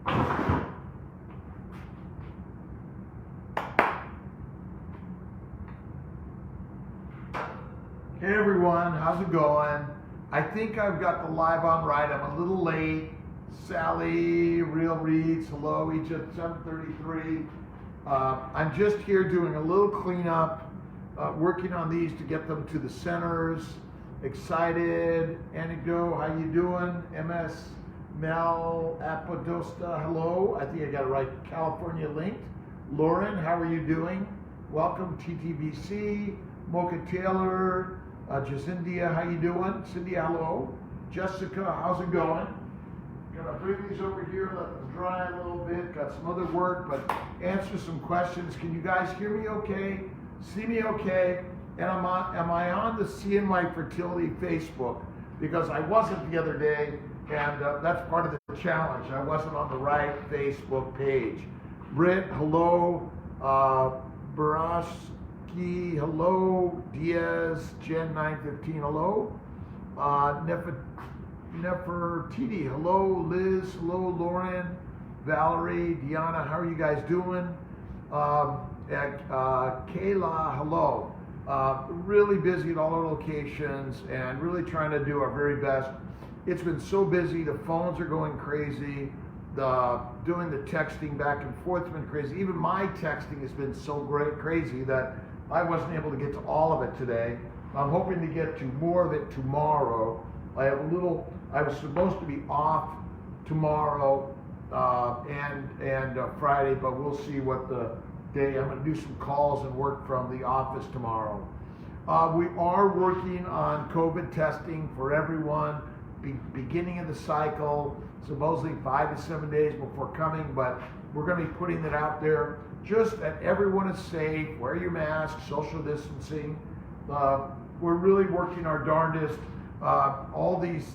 Hey everyone, how's it going? I think I've got the live on right. I'm a little late. Sally, Real Reads, hello, each at 7:33. I'm just here doing a little cleanup, working on these to get them to the centers. Excited. Anigo, how you doing? MS Mel Apodosta, hello. I think I got it right. California linked. Lauren, how are you doing? Welcome. TTBC. Mocha Taylor. Jacindia, how you doing? Cindy, hello. Jessica, how's it going? Gonna bring these over here, let them dry a little bit. Got some other work, but answer some questions. Can you guys hear me okay? See me okay? And am I on the Seeing My Fertility Facebook? Because I wasn't the other day, and that's part of the challenge. I wasn't on the right Facebook page. Britt, hello. Baraski, hello. Diaz, Jen 915, hello. Nefertiti, hello. Liz, hello. Lauren, Valerie, Deanna, how are you guys doing? Kayla, hello. Really busy at all our locations and really trying to do our very best. It's been so busy, the phones are going crazy, doing the texting back and forth has been crazy. Even my texting has been so crazy that I wasn't able to get to all of it today. I'm hoping to get to more of it tomorrow. I was supposed to be off tomorrow and Friday, but we'll see what the day. I'm going to do some calls and work from the office tomorrow. We are working on COVID testing for everyone, beginning of the cycle, supposedly 5 to 7 days before coming, but we're going to be putting it out there just that everyone is safe, wear your mask, social distancing. We're really working our darndest.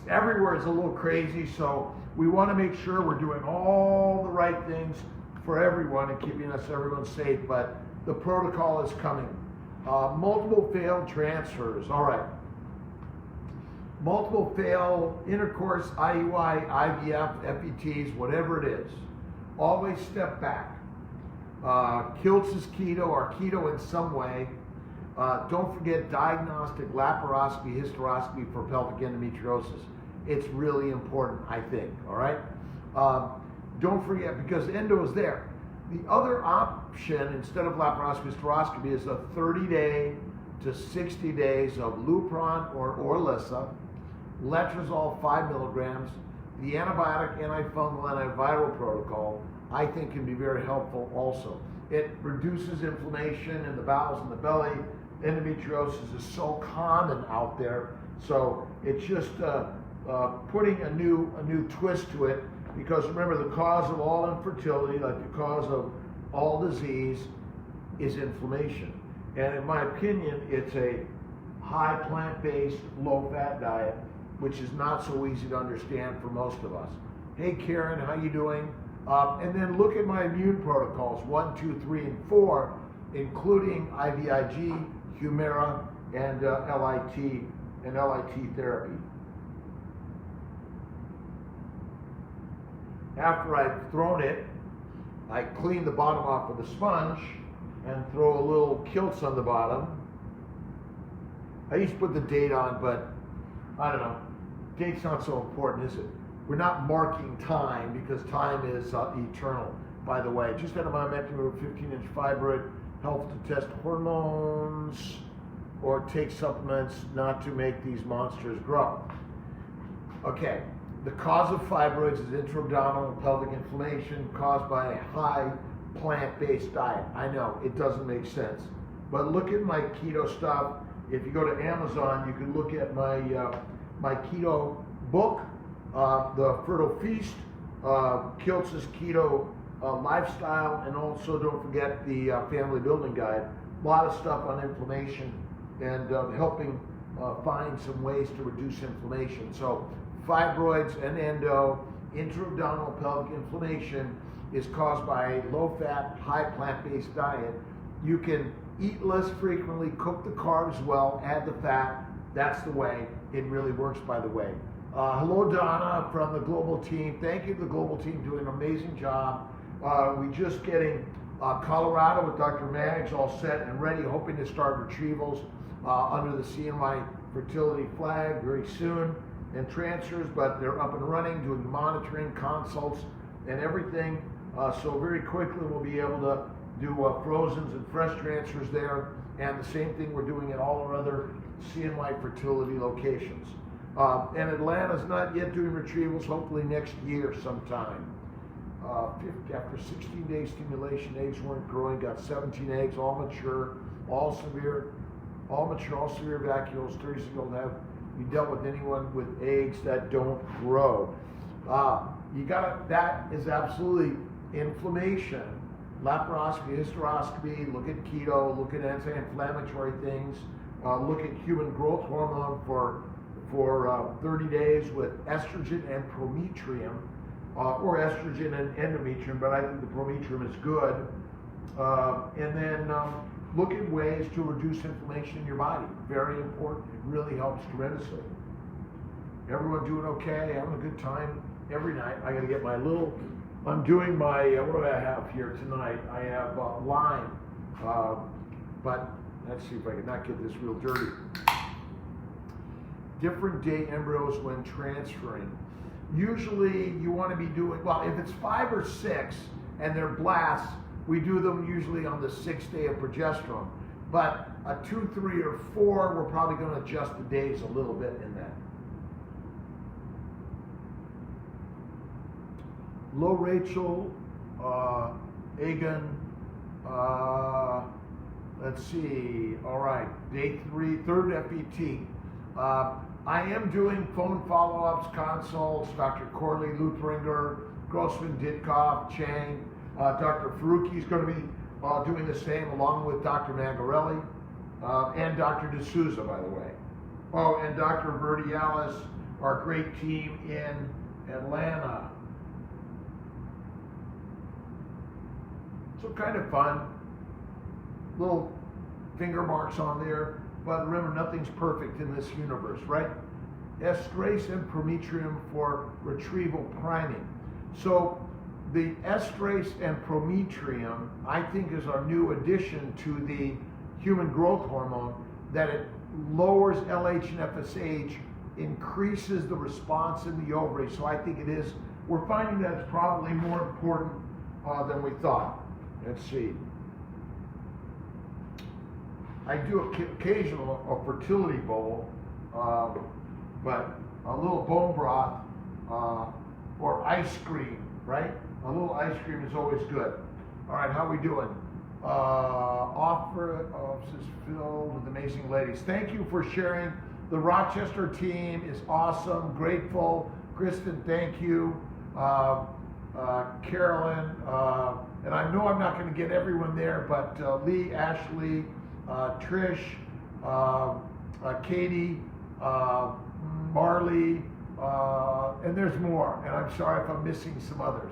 Everywhere is a little crazy, so we want to make sure we're doing all the right things for everyone and keeping everyone safe, but the protocol is coming. Multiple failed transfers, all right. Multiple failed intercourse, IUI, IVF, FETs, whatever it is. Always step back. Kiltz is keto or keto in some way. Don't forget diagnostic laparoscopy, hysteroscopy for pelvic endometriosis. It's really important, I think, all right? Don't forget, because endo is there. The other option, instead of laparoscopy, hysteroscopy, is a 30-day to 60 days of Lupron or Orlissa, letrozole 5 milligrams, the antibiotic, antifungal, antiviral protocol, I think can be very helpful also. It reduces inflammation in the bowels and the belly. Endometriosis is so common out there, so it's just putting a new twist to it. Because remember, the cause of all infertility, like the cause of all disease, is inflammation. And in my opinion, it's a high plant-based, low-fat diet, which is not so easy to understand for most of us. Hey Karen, how you doing? And then look at my immune protocols, 1, 2, 3, and 4, including IVIG, Humira, and LIT therapy. After I've thrown it, I clean the bottom off with a sponge and throw a little Kiltz on the bottom. I used to put the date on, but I don't know. Date's not so important, is it? We're not marking time because time is eternal. By the way, just had a myomectomy with 15-inch fibroid, help to test hormones or take supplements not to make these monsters grow. Okay. The cause of fibroids is intra-abdominal pelvic inflammation caused by a high plant-based diet. I know, it doesn't make sense. But look at my keto stuff. If you go to Amazon, you can look at my my keto book, The Fertile Feast, Kiltz's Keto Lifestyle, and also don't forget the Family Building Guide. A lot of stuff on inflammation and helping find some ways to reduce inflammation. So fibroids and endo, intra-abdominal pelvic inflammation is caused by a low-fat, high plant-based diet. You can eat less frequently, cook the carbs well, add the fat. That's the way. It really works, by the way. Hello, Donna from the global team. Thank you to the global team, doing an amazing job. We just getting Colorado with Dr. Maggs all set and ready, hoping to start retrievals under the CNY fertility flag very soon, and transfers, but they're up and running, doing monitoring, consults, and everything. So very quickly we'll be able to do frozens and fresh transfers there, and the same thing we're doing at all our other CNY fertility locations. And Atlanta's not yet doing retrievals, hopefully next year sometime. After 16 days stimulation, eggs weren't growing, got 17 eggs, all mature, all severe vacuoles, 36 years old. Have you dealt with anyone with eggs that don't grow? That is absolutely inflammation. Laparoscopy, hysteroscopy, look at keto, look at anti-inflammatory things, look at human growth hormone for 30 days with estrogen and prometrium, or estrogen and endometrium, but I think the prometrium is good. And then look at ways to reduce inflammation in your body. Very important. It really helps tremendously. Everyone doing okay? Having a good time every night. I got to get I'm doing my, what do I have here tonight? I have lime, but let's see if I can not get this real dirty. Different day embryos when transferring. Usually you want to be doing, well, if it's 5 or 6 and they're blasts, we do them usually on the 6th day of progesterone. But a 2, 3, or 4, we're probably going to adjust the days a little bit in that. Hello, Rachel, Egan, let's see, all right, day 3, third FET. I am doing phone follow-ups, consults, Dr. Corley, Luthringer, Grossman, Ditkoff, Chang. Dr. Faruqi is going to be doing the same along with Dr. Mangarelli and Dr. D'Souza, by the way. Oh, and Dr. Verdialis, our great team in Atlanta. So kind of fun. Little finger marks on there. But remember, nothing's perfect in this universe, right? Estrase and prometrium for retrieval priming. So the estrase and prometrium, I think, is our new addition to the human growth hormone, that it lowers LH and FSH, increases the response in the ovary. So I think it is, we're finding that it's probably more important than we thought. Let's see. I do occasional a fertility bowl, but a little bone broth or ice cream, right? A little ice cream is always good. All right, how are we doing? Offer is filled with amazing ladies. Thank you for sharing. The Rochester team is awesome, grateful. Kristen, thank you. Carolyn, and I know I'm not going to get everyone there, but Lee, Ashley, Trish, Katie, Marley, and there's more, and I'm sorry if I'm missing some others.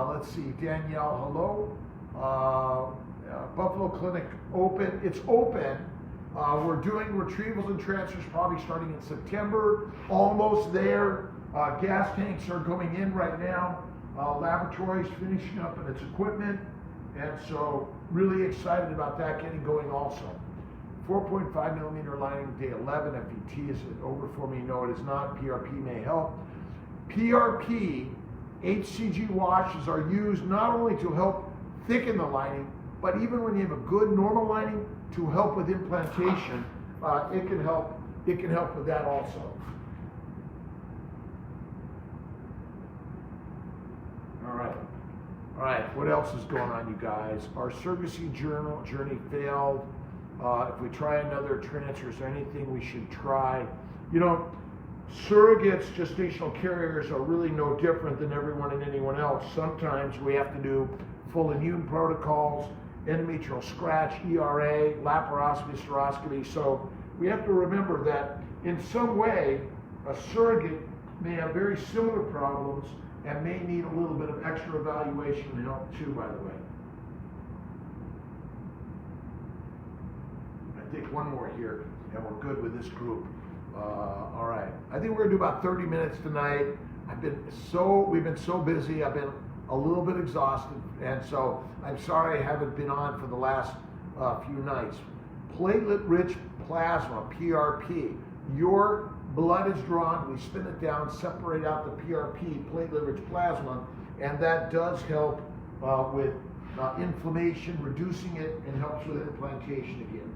Let's see, Danielle, hello. Buffalo Clinic open. It's open. We're doing retrievals and transfers probably starting in September, almost there. Gas tanks are going in right now. Laboratories finishing up in its equipment, and so really excited about that getting going also. 4.5 millimeter lining, day 11. FET, is it over for me? No, it is not. PRP may help. PRP, HCG washes are used not only to help thicken the lining, but even when you have a good normal lining, to help with implantation. It can help with that also. All right, what else is going on, you guys? Our surrogacy journey failed. If we try another transfer, is there anything we should try? You know, surrogates, gestational carriers, are really no different than everyone and anyone else. Sometimes we have to do full immune protocols, endometrial scratch, ERA, laparoscopy, hysteroscopy. So we have to remember that in some way, a surrogate may have very similar problems and may need a little bit of extra evaluation and help too, by the way. I think one more here, and we're good with this group. All right. I think we're gonna do about 30 minutes tonight. We've been so busy. I've been a little bit exhausted, and so I'm sorry I haven't been on for the last few nights. Platelet-rich plasma, PRP. Your blood is drawn, we spin it down, separate out the PRP, platelet-rich plasma, and that does help with inflammation, reducing it, and helps with implantation again.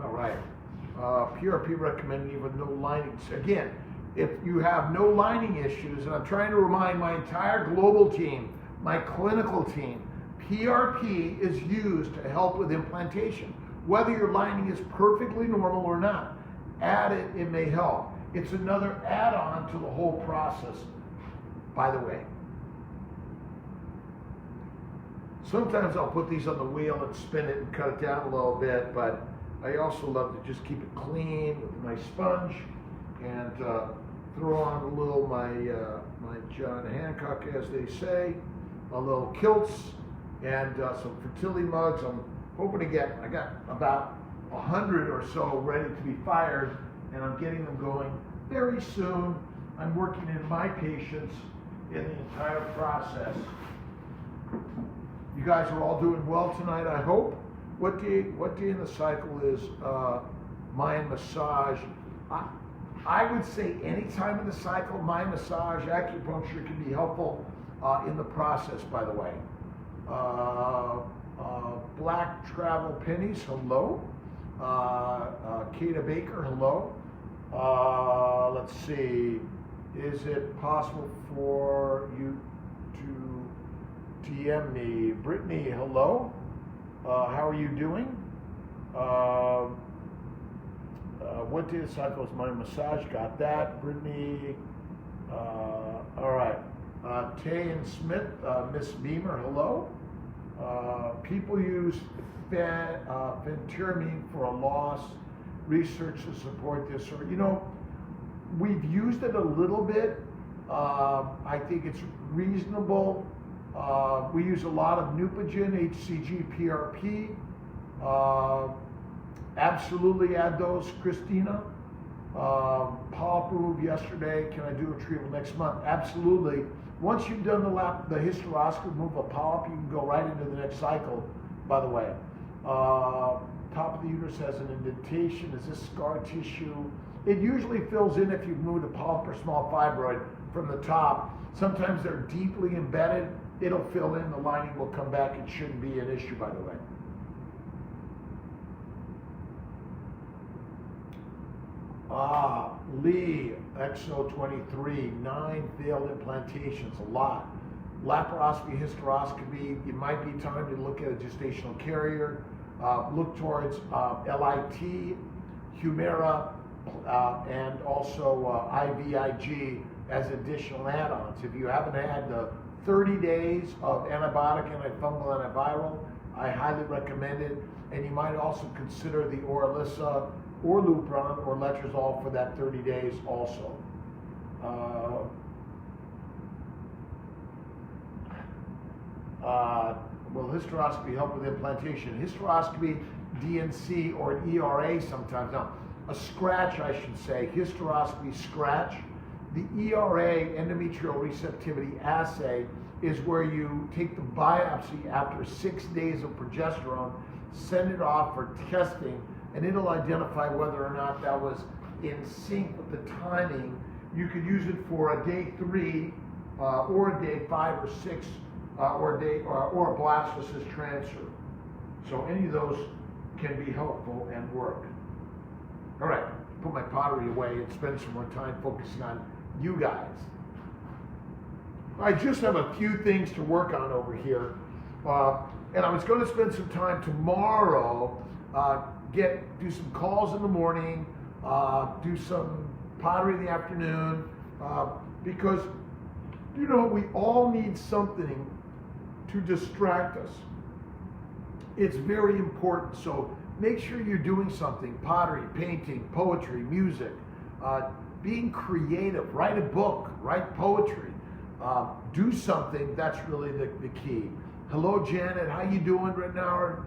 All right. PRP recommended even no linings. Again, if you have no lining issues, and I'm trying to remind my entire global team, my clinical team, PRP is used to help with implantation. Whether your lining is perfectly normal or not, add it, it may help. It's another add-on to the whole process, by the way. Sometimes I'll put these on the wheel and spin it and cut it down a little bit, but I also love to just keep it clean with a nice sponge and throw on a little my John Hancock, as they say, a little Kiltz, and some fertility mugs. I'm hoping to I got about 100 or so ready to be fired, and I'm getting them going very soon. I'm working in my patients in the entire process. You guys are all doing well tonight, I hope. What day in the cycle is mind massage? I would say any time in the cycle, mind massage, acupuncture can be helpful in the process, by the way. Black Travel Pennies, hello. Kata Baker, hello. Let's see, is it possible for you to DM me? Brittany, hello. How are you doing? What day of the cycle is my massage? Got that. Brittany. All right. Tay and Smith, Miss Beamer, hello. People use phentermine for a loss. Research to support this, or we've used it a little bit. I think it's reasonable. We use a lot of Neupogen, HCG, PRP. Absolutely add those, Christina. Polyp removed yesterday. Can I do a retrieval next month? Absolutely. Once you've done the hysteroscopy, remove a polyp, you can go right into the next cycle, by the way. Top of the uterus has an indentation. Is this scar tissue? It usually fills in if you've moved a polyp or small fibroid from the top. Sometimes they're deeply embedded. It'll fill in, the lining will come back. It shouldn't be an issue, by the way. Lee, XO23, 9 failed implantations, a lot. Laparoscopy, hysteroscopy, it might be time to look at a gestational carrier. Look towards LIT, Humira, and also IVIG as additional add-ons. If you haven't had the 30 days of antibiotic, antifungal, antiviral, I highly recommend it. And you might also consider the Orilissa or Lupron or Letrozole for that 30 days also. Will hysteroscopy help with implantation? Hysteroscopy, DNC, or an ERA sometimes. Now, a scratch, I should say, hysteroscopy scratch. The ERA, endometrial receptivity assay, is where you take the biopsy after 6 days of progesterone, send it off for testing, and it'll identify whether or not that was in sync with the timing. You could use it for a day 3 or a day 5 or 6 or a blastocyst transfer. So any of those can be helpful and work. All right, put my pottery away and spend some more time focusing on you guys. I just have a few things to work on over here. And I was going to spend some time tomorrow, do some calls in the morning, do some pottery in the afternoon, because, we all need something to distract us. It's very important. So make sure you're doing something: pottery, painting, poetry, music, being creative, write a book, write poetry, do something. That's really the key. Hello, Janet. How you doing right now?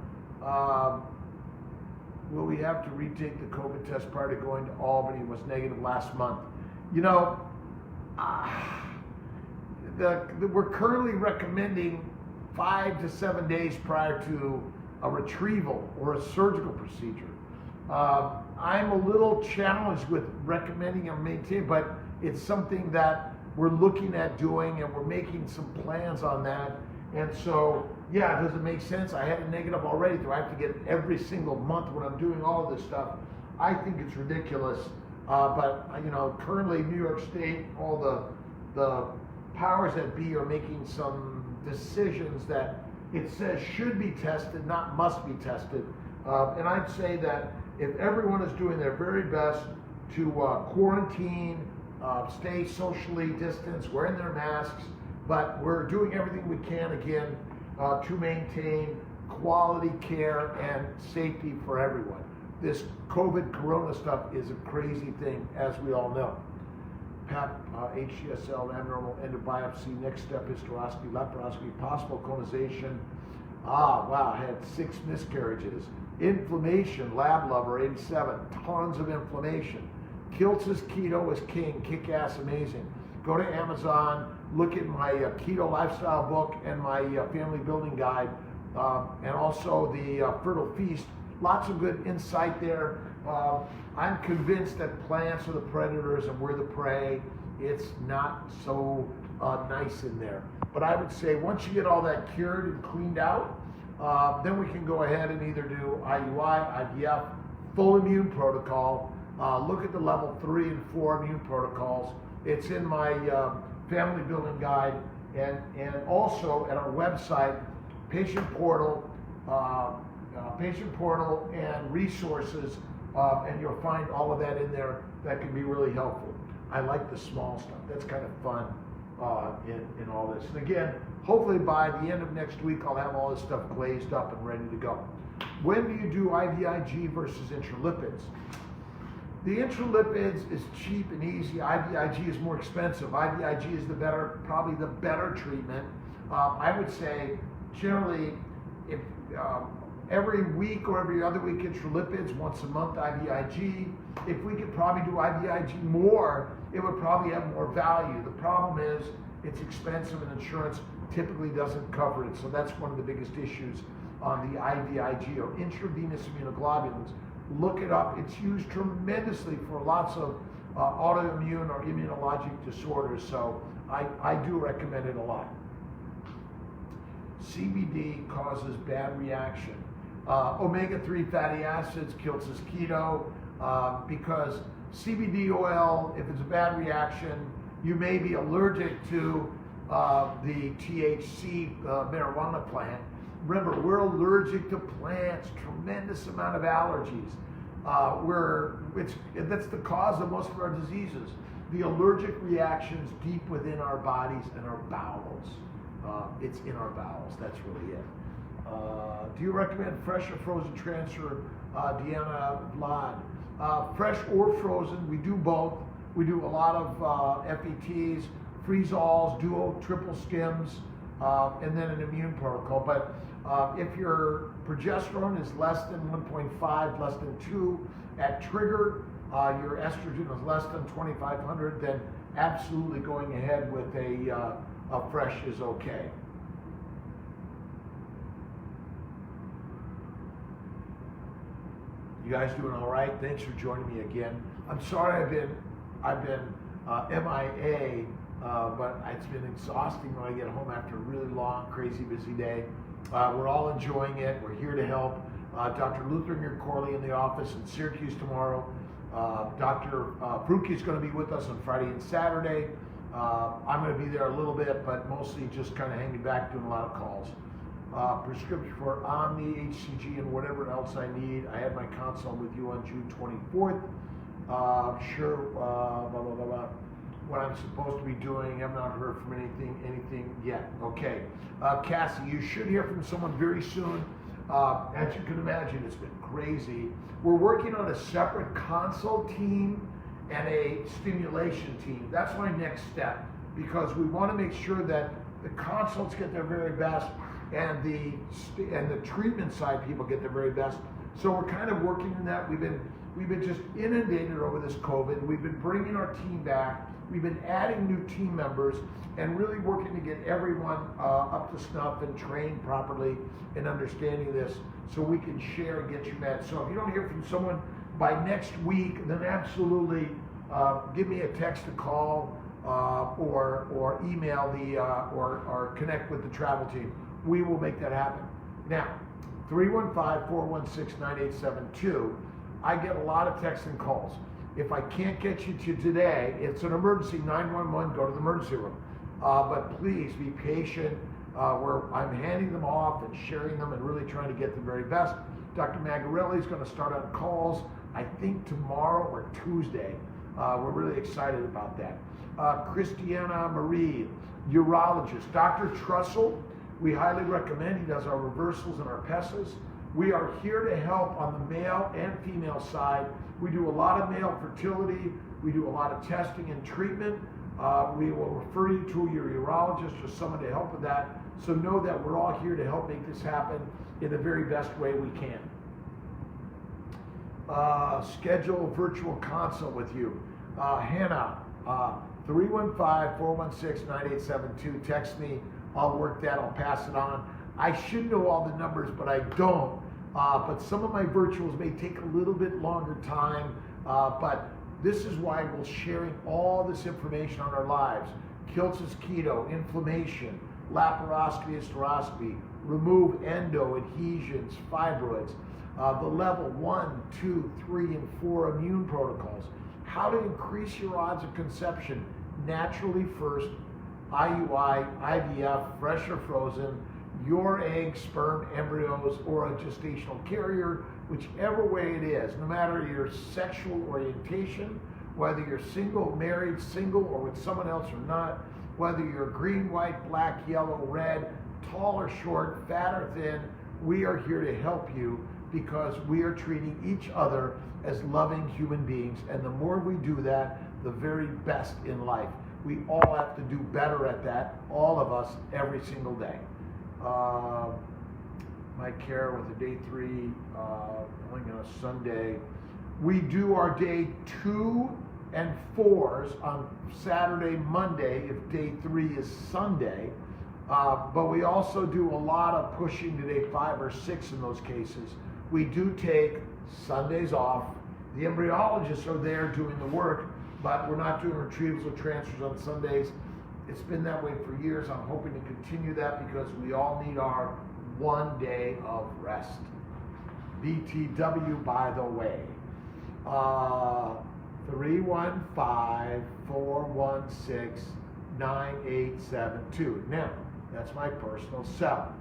Will we have to retake the COVID test prior to going to Albany? Was negative last month. You know, we're currently recommending 5 to 7 days prior to a retrieval or a surgical procedure. I'm a little challenged with recommending and maintaining, but it's something that we're looking at doing, and we're making some plans on that. And so, yeah, does it make sense? I had a negative already. Do I have to get it every single month when I'm doing all of this stuff? I think it's ridiculous. But you know, currently New York State, all the powers that be are making some decisions that it says should be tested, not must be tested. And I'd say that if everyone is doing their very best to quarantine, stay socially distanced, wearing their masks, but we're doing everything we can again to maintain quality care and safety for everyone. This COVID corona stuff is a crazy thing, as we all know. PAP, HCSL, abnormal endobiopsy, next step hysteroscopy, laparoscopy, possible conization. Wow, I had 6 miscarriages. Inflammation, lab lover, 87, tons of inflammation. Kiltz's keto is king, kick-ass amazing. Go to Amazon, look at my keto lifestyle book and my family building guide, and also the Fertile Feast. Lots of good insight there. I'm convinced that plants are the predators and we're the prey. It's not so nice in there. But I would say once you get all that cured and cleaned out, then we can go ahead and either do IUI, IVF, full immune protocol. Look at the level 3 and 4 immune protocols. It's in my family building guide, and also at our website, patient portal and resources, and you'll find all of that in there that can be really helpful. I like the small stuff. That's kind of fun in all this. And again, hopefully by the end of next week, I'll have all this stuff glazed up and ready to go. When do you do IVIG versus intralipids? The intralipids is cheap and easy. IVIG is more expensive. IVIG is probably the better treatment. I would say generally, if every week or every other week intralipids, once a month IVIG. If we could probably do IVIG more, it would probably have more value. The problem is it's expensive and insurance typically doesn't cover it. So that's one of the biggest issues on the IVIG or intravenous immunoglobulins. Look it up. It's used tremendously for lots of autoimmune or immunologic disorders. So I do recommend it a lot. CBD causes bad reaction. Omega-3 fatty acids, Kiltz's keto, because CBD oil, if it's a bad reaction, you may be allergic to the THC marijuana plant. Remember, we're allergic to plants, tremendous amount of allergies. That's the cause of most of our diseases. The allergic reactions deep within our bodies and our bowels. It's in our bowels, that's really it. Do you recommend fresh or frozen transfer, Deanna Vlad? Fresh or frozen, we do both. We do a lot of FETs, freeze-alls, dual, triple skims, and then an immune protocol. But if your progesterone is less than 1.5, less than 2 at trigger, your estrogen is less than 2,500, then absolutely going ahead with a fresh is okay. You guys doing all right? Thanks for joining me again. I'm sorry I've been MIA, but it's been exhausting when I get home after a really long, crazy, busy day. We're all enjoying it. We're here to help. Dr. Luthringer Corley in the office in Syracuse tomorrow. Dr. Pruki is going to be with us on Friday and Saturday. I'm going to be there a little bit, but mostly just kind of hanging back, doing a lot of calls. Prescription for Omni, HCG, and whatever else I need. I had my consult with you on June 24th. Blah, blah, blah, blah. What I'm supposed to be doing, I've not heard from anything yet. Okay. Cassie, you should hear from someone very soon. As you can imagine, it's been crazy. We're working on a separate consult team and a stimulation team. That's my next step, because we want to make sure that the consults get their very best and the treatment side people get the very best. So we're kind of working on that. We've been just inundated over this COVID. We've been bringing our team back. We've been adding new team members and really working to get everyone up to snuff and trained properly in understanding this so we can share and get you meds. So if you don't hear from someone by next week, then absolutely give me a text, a call, or email or connect with the travel team. We will make that happen. Now, 315-416-9872. I get a lot of texts and calls. If I can't get you to today, it's an emergency, 911, go to the emergency room. But please be patient. I'm handing them off and sharing them and really trying to get the very best. Dr. Magarelli is going to start on calls, I think tomorrow or Tuesday. We're really excited about that. Christiana Marie, urologist. Dr. Trussell, we highly recommend. He does our reversals and our PESAs. We are here to help on the male and female side. We do a lot of male fertility. We do a lot of testing and treatment. We will refer you to your urologist or someone to help with that. So know that we're all here to help make this happen in the very best way we can. Schedule a virtual consult with you. Hannah, 315-416-9872. Text me. I'll work that. I'll pass it on. I should know all the numbers, but I don't. But some of my virtuals may take a little bit longer time. But this is why we're sharing all this information on our lives. Kiltz's keto, inflammation, laparoscopy, hysteroscopy, remove endo, adhesions, fibroids, the level 1, 2, 3, and 4 immune protocols, how to increase your odds of conception naturally first, IUI, IVF, fresh or frozen, your egg, sperm, embryos, or a gestational carrier, whichever way it is, no matter your sexual orientation, whether you're single, married, single, or with someone else or not, whether you're green, white, black, yellow, red, tall or short, fat or thin, we are here to help you because we are treating each other as loving human beings. And the more we do that, the very best in life. We all have to do better at that, all of us, every single day. My care with the day 3, going on a Sunday. We do our day 2 and 4s on Saturday, Monday, if day 3 is Sunday. But we also do a lot of pushing to day 5 or 6 in those cases. We do take Sundays off. The embryologists are there doing the work, but we're not doing retrievals or transfers on Sundays. It's been that way for years. I'm hoping to continue that because we all need our one day of rest. BTW, by the way. 315-416-9872. Now, that's my personal cell.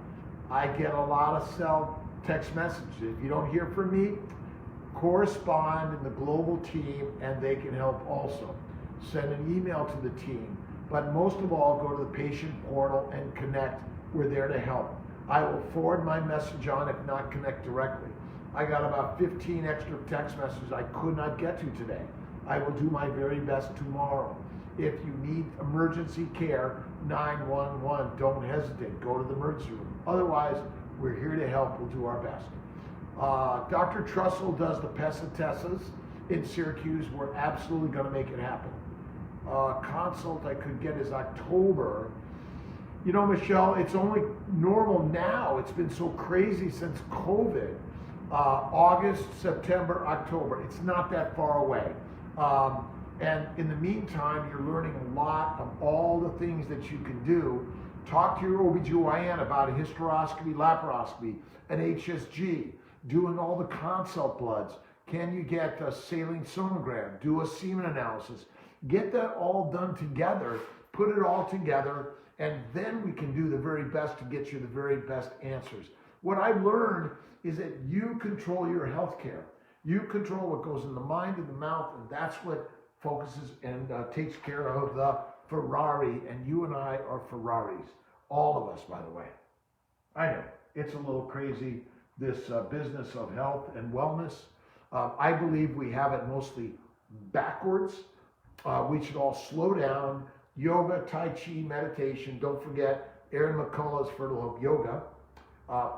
I get a lot of cell text messages. If you don't hear from me, correspond in the global team and they can help also. Send an email to the team. But most of all, go to the patient portal and connect. We're there to help. I will forward my message on, if not connect directly. I got about 15 extra text messages I could not get to today. I will do my very best tomorrow. If you need emergency care, 911, don't hesitate. Go to the emergency room. Otherwise, we're here to help. We'll do our best. Dr. Trussell does the PESA in Syracuse. We're absolutely going to make it happen. Consult I could get is October. You know, Michelle, it's only normal now. It's been so crazy since COVID. August, September, October. It's not that far away. And in the meantime, you're learning a lot of all the things that you can do. Talk to your OBGYN about a hysteroscopy, laparoscopy, an HSG, doing all the consult bloods. Can you get a saline sonogram? Do a semen analysis. Get that all done together, put it all together, and then we can do the very best to get you the very best answers. What I've learned is that you control your health care. You control what goes in the mind and the mouth, and that's what focuses and takes care of the Ferrari, and you and I are Ferraris. All of us, by the way. I know, it's a little crazy, this business of health and wellness. I believe we have it mostly backwards. We should all slow down. Yoga, Tai Chi, meditation. Don't forget Aaron McCullough's Fertile Hope Yoga.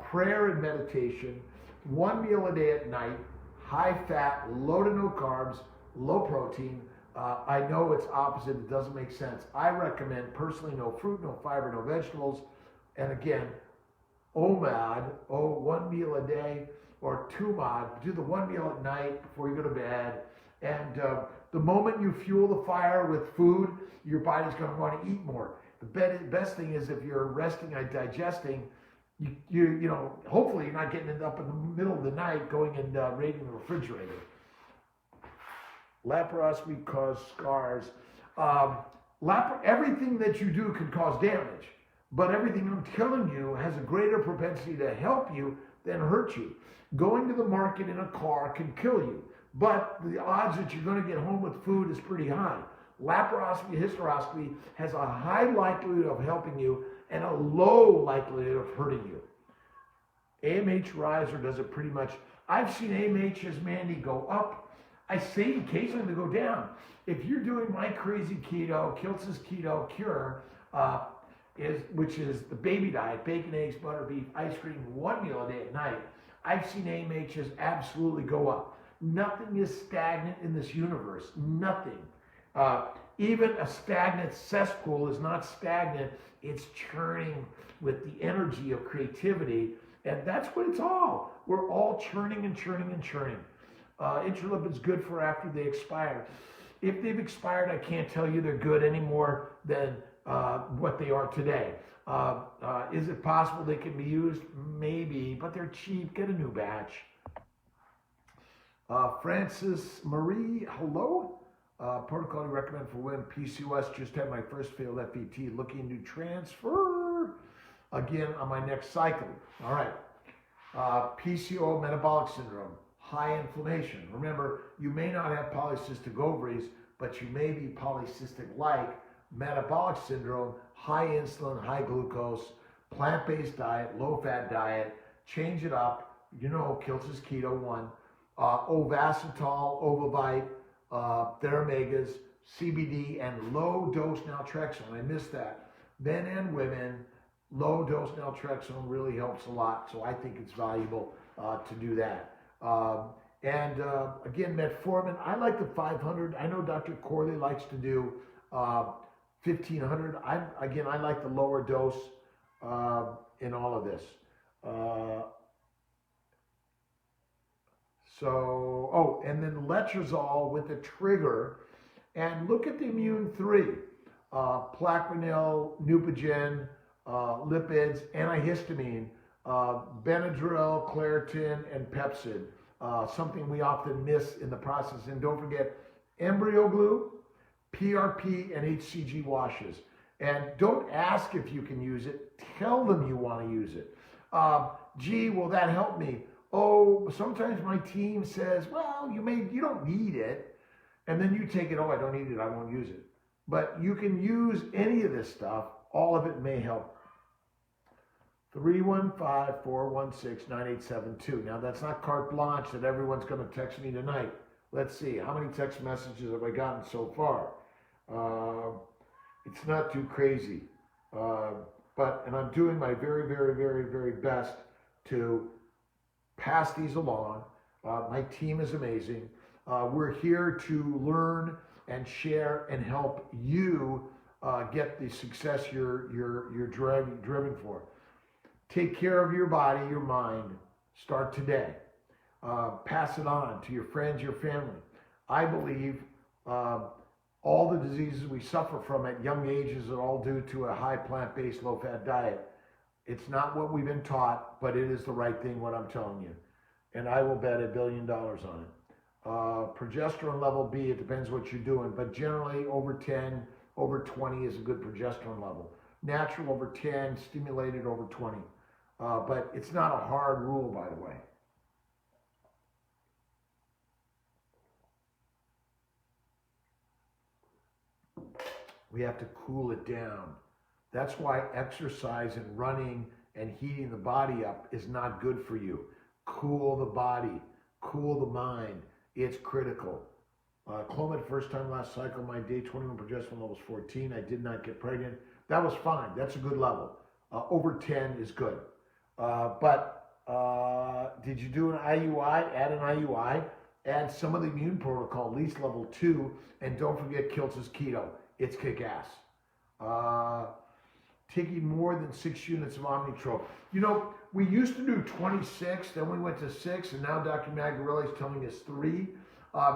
prayer and meditation, 1 meal a day at night, high fat, low to no carbs, low protein. I know it's opposite, it doesn't make sense. I recommend personally no fruit, no fiber, no vegetables. And again, OMAD, 1 meal a day, or TUMAD, do the 1 meal at night before you go to bed. And the moment you fuel the fire with food, your body's going to want to eat more. The best thing is if you're resting and digesting, you know, hopefully you're not getting it up in the middle of the night going and raiding the refrigerator. Laparoscopy causes scars. Everything that you do can cause damage, but everything I'm telling you has a greater propensity to help you than hurt you. Going to the market in a car can kill you, but the odds that you're going to get home with food is pretty high. Laparoscopy, hysteroscopy has a high likelihood of helping you and a low likelihood of hurting you. AMH riser does it pretty much. I've seen AMHs, Mandy, go up. I say occasionally they go down. If you're doing my crazy keto, Kiltz's keto cure, which is the baby diet, bacon, eggs, butter, beef, ice cream, 1 meal a day at night, I've seen AMHs absolutely go up. Nothing is stagnant in this universe. Nothing. Even a stagnant cesspool is not stagnant. It's churning with the energy of creativity. And that's what it's all. We're all churning and churning and churning. Interlipid's good for after they expire. If they've expired, I can't tell you they're good anymore than what they are today. Is it possible they can be used? Maybe, but they're cheap. Get a new batch. Francis Marie, hello. Protocol you recommend for women, PCOS, just had my first failed FET, looking to transfer again on my next cycle. All right. PCO, metabolic syndrome, high inflammation. Remember, you may not have polycystic ovaries, but you may be polycystic-like. Metabolic syndrome, high insulin, high glucose, plant-based diet, low-fat diet, change it up. You know, Kiltz's Keto 1, Ovasitol, Ovavite, Theramegas, CBD, and low-dose naltrexone. I missed that. Men and women, low-dose naltrexone really helps a lot, so I think it's valuable to do that. Again, metformin, I like the 500. I know Dr. Corley likes to do 1500. I like the lower dose in all of this. And then letrozole with a trigger. And look at the immune 3. Plaquenil, Neupogen, lipids, antihistamine, Benadryl, Claritin, and Pepsid. Something we often miss in the process. And don't forget embryo glue, PRP, and HCG washes. And don't ask if you can use it. Tell them you want to use it. Gee, will that help me? Oh, sometimes my team says, well, you don't need it. And then you take it, oh, I don't need it, I won't use it. But you can use any of this stuff. All of it may help. 315-416-9872. Now, that's not carte blanche that everyone's going to text me tonight. Let's see. How many text messages have I gotten so far? It's not too crazy. And I'm doing my very, very, very, very best to pass these along. My team is amazing. We're here to learn and share and help you get the success you're driven for. Take care of your body, your mind. Start today. Pass it on to your friends, your family. I believe all the diseases we suffer from at young ages are all due to a high plant-based, low-fat diet. It's not what we've been taught, but it is the right thing, what I'm telling you. And I will bet $1 billion on it. Progesterone level B, it depends what you're doing, but generally over 10, over 20 is a good progesterone level. Natural over 10, stimulated over 20. But it's not a hard rule, by the way. We have to cool it down. That's why exercise and running and heating the body up is not good for you. Cool the body, cool the mind. It's critical. Clomid, first time last cycle, my day 21 progesterone level was 14. I did not get pregnant. That was fine. That's a good level. Over 10 is good. Did you do an IUI? Add an IUI. Add some of the immune protocol, at least level 2, and don't forget Kiltz's keto. It's kick-ass. Taking more than 6 units of Omnitrope. You know, we used to do 26, then we went to 6, and now Dr. Magarelli is telling us 3.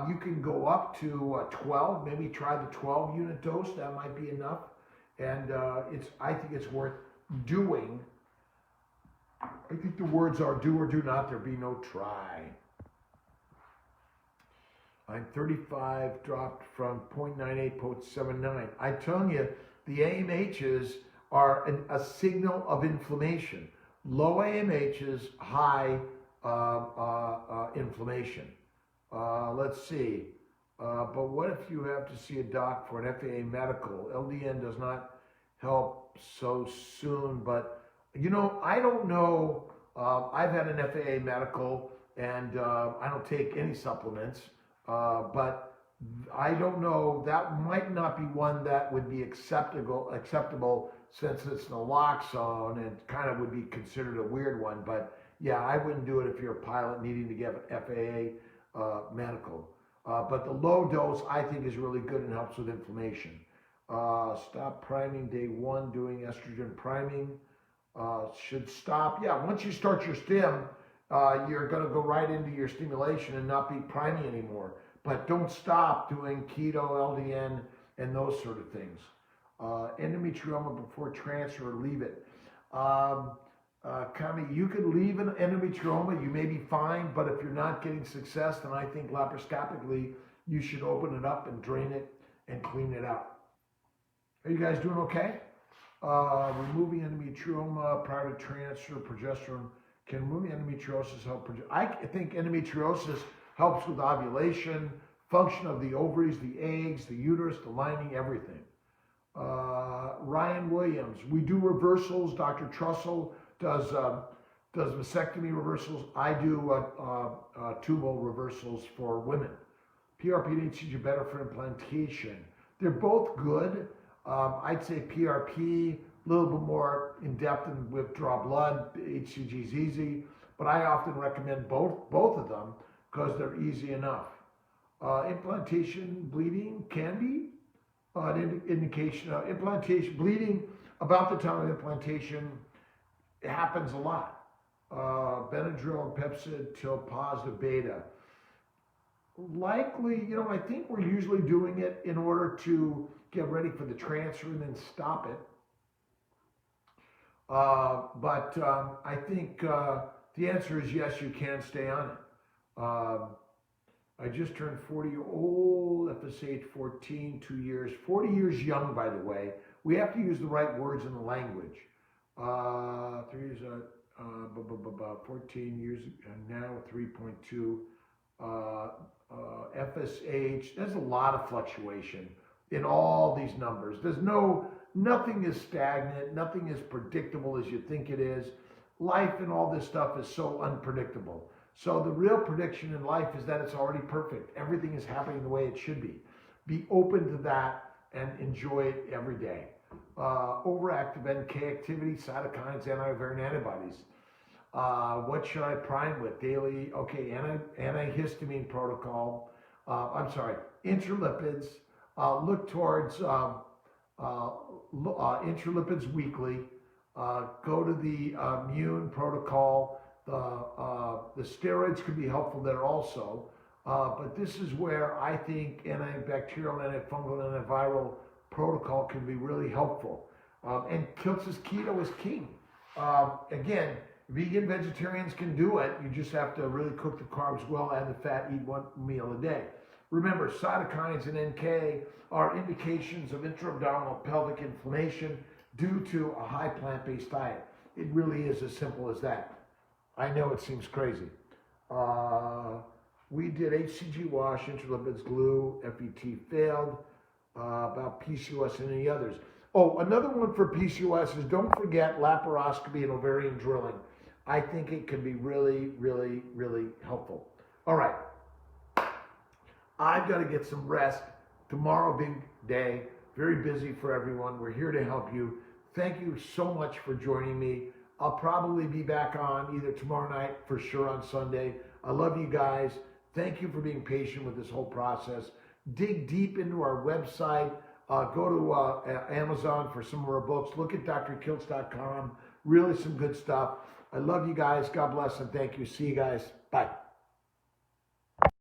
You can go up to 12, maybe try the 12 unit dose, that might be enough. And I think it's worth doing. I think the words are do or do not, there be no try. I'm 35, dropped from 0.98 to 0.79. I'm telling you, the AMHs are a signal of inflammation. Low AMHs, high inflammation. Let's see. But what if you have to see a doc for an FAA medical? LDN does not help so soon, but you know, I don't know. I've had an FAA medical, and I don't take any supplements, but I don't know. That might not be one that would be acceptable since it's naloxone and kind of would be considered a weird one. But yeah, I wouldn't do it if you're a pilot needing to get an FAA medical. But the low dose I think is really good and helps with inflammation. Stop priming day 1, doing estrogen priming. Should stop. Yeah, once you start your stim, you're going to go right into your stimulation and not be priming anymore. But don't stop doing keto, LDN, and those sort of things. Endometrioma before transfer, leave it. Kami, you can leave an endometrioma, you may be fine, but if you're not getting success, then I think laparoscopically, you should open it up and drain it and clean it out. Are you guys doing okay? Removing endometrioma prior to transfer, progesterone. Can removing endometriosis help? I think endometriosis helps with ovulation, function of the ovaries, the eggs, the uterus, the lining, everything. Ryan Williams, we do reversals. Dr. Trussell does vasectomy reversals. I do tubal reversals for women. PRP and HCG better for implantation. They're both good. I'd say PRP, a little bit more in depth and withdraw blood. HCG is easy, but I often recommend both of them because they're easy enough. Implantation bleeding can be an indication of implantation. Bleeding about the time of implantation, it happens a lot. Benadryl and Pepsid till positive beta. Likely, you know, I think we're usually doing it in order to get ready for the transfer and then stop it. I think the answer is yes, you can stay on it. I just turned 40 old, FSH 14, 2 years. 40 years young, by the way. We have to use the right words in the language. 3 years, 14 years, now 3.2. FSH, there's a lot of fluctuation in all these numbers. Nothing is stagnant, nothing is predictable as you think it is. Life and all this stuff is so unpredictable. So the real prediction in life is that it's already perfect. Everything is happening the way it should be. Be open to that and enjoy it every day. Overactive NK activity, cytokines, anti-ovarian antibodies. What should I prime with? Daily, okay, antihistamine protocol. Intralipids. Look towards intralipids weekly. Go to the immune protocol. The steroids could be helpful there also. But this is where I think antibacterial, antifungal, antiviral protocol can be really helpful. And Kiltz's keto is king. Again, vegan vegetarians can do it. You just have to really cook the carbs well, add the fat, eat 1 meal a day. Remember, cytokines and NK are indications of intra-abdominal pelvic inflammation due to a high plant-based diet. It really is as simple as that. I know it seems crazy. We did HCG wash, intralipids, glue, FET failed. About PCOS and any others. Oh, another one for PCOS is don't forget laparoscopy and ovarian drilling. I think it can be really, really, really helpful. All right. I've got to get some rest. Tomorrow, big day. Very busy for everyone. We're here to help you. Thank you so much for joining me. I'll probably be back on either tomorrow night, for sure on Sunday. I love you guys. Thank you for being patient with this whole process. Dig deep into our website. Go to Amazon for some of our books. Look at drkiltz.com. Really some good stuff. I love you guys. God bless and thank you. See you guys. Bye.